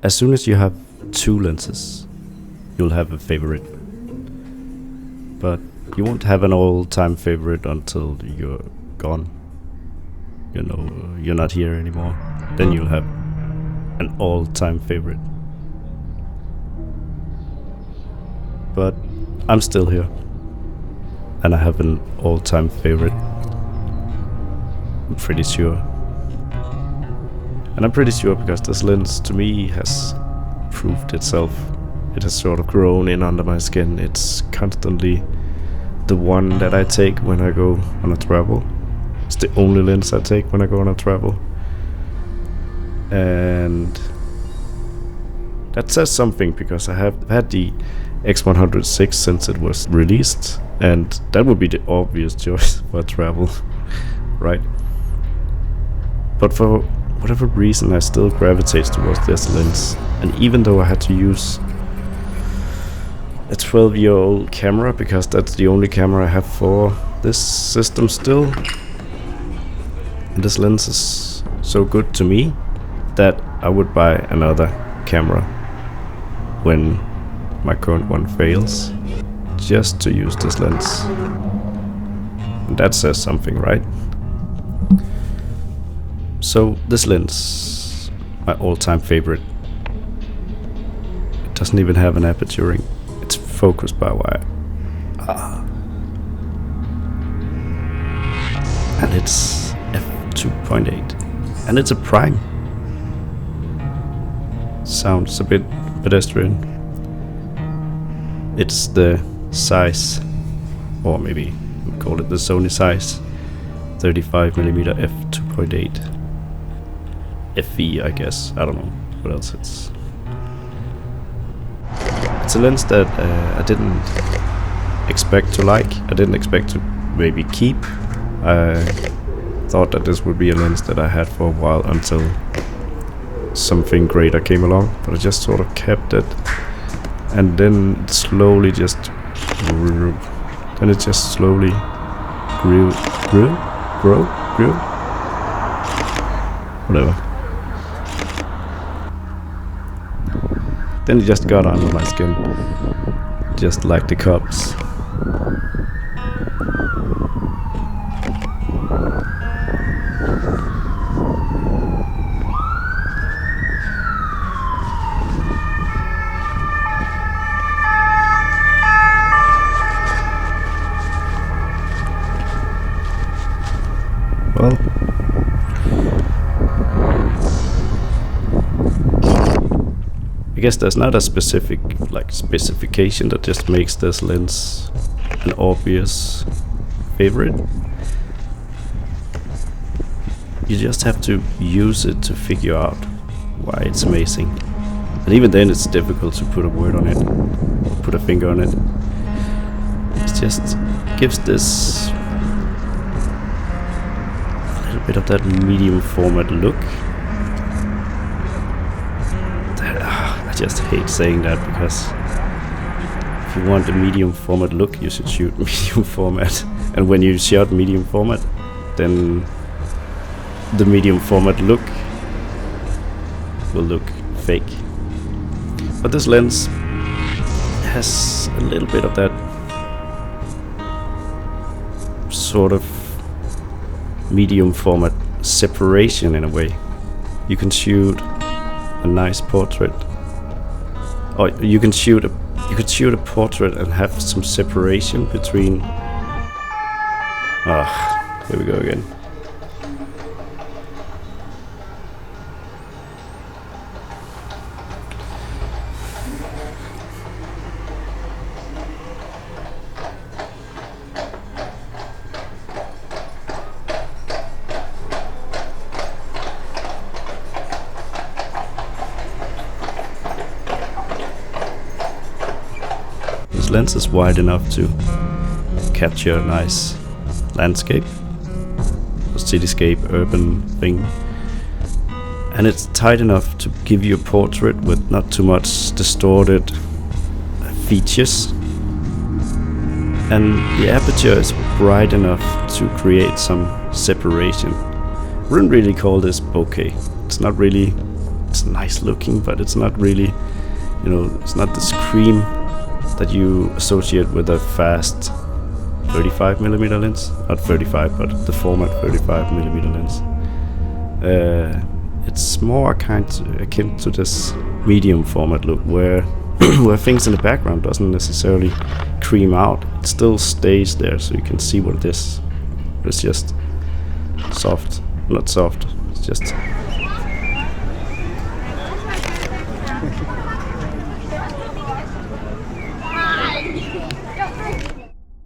as soon as you have two lenses, you'll have a favorite. But you won't have an all-time favorite until you're gone. You know, you're not here anymore. Then you'll have an all-time favorite. But I'm still here. And I have an all-time favorite. I'm pretty sure. And I'm pretty sure because this lens to me has proved itself. It has sort of grown in under my skin. It's constantly the one that I take when I go on a travel. It's the only lens I take when I go on a travel. And that says something because I have had the X106 since it was released, and that would be the obvious choice for travel, right? But for whatever reason I still gravitate towards this lens, and even though I had to use a 12-year-old camera because that's the only camera I have for this system still, and this lens is so good to me that I would buy another camera when my current one fails, just to use this lens. And that says something, right? So this lens, my all-time favorite. It doesn't even have an aperture ring. It's focused by wire. And it's f2.8. And it's a prime. Sounds a bit pedestrian. It's the Zeiss, or maybe we call it the Sony Zeiss 35mm f2.8. FV, I guess. I don't know what else it's. It's a lens that I didn't expect to like. I didn't expect to maybe keep. I thought that this would be a lens that I had for a while until something greater came along, but I just sort of kept it, and then it slowly just grew. Then it just slowly grew. Whatever. Then it just got under my skin, just like the cups. Well, I guess there's not a specific specification that just makes this lens an obvious favorite. You just have to use it to figure out why it's amazing. And even then it's difficult to put a word on it, put a finger on it. It just gives this a little bit of that medium format look. I just hate saying that because if you want a medium format look, you should shoot medium format. And when you shoot medium format, then the medium format look will look fake. But this lens has a little bit of that sort of medium format separation in a way. You can shoot a nice portrait, or you can shoot a portrait and have some separation between. Here we go again. This lens is wide enough to capture a nice landscape, a cityscape, urban thing, and it's tight enough to give you a portrait with not too much distorted features, and the aperture is bright enough to create some separation. I wouldn't really call this bokeh. It's it's nice looking, but it's not really, you know, it's not the scream that you associate with a fast 35mm lens. Not 35, but the format 35mm lens. It's more akin to this medium format look, where where things in the background doesn't necessarily cream out. It still stays there, so you can see what it is. It's just soft, not soft. It's just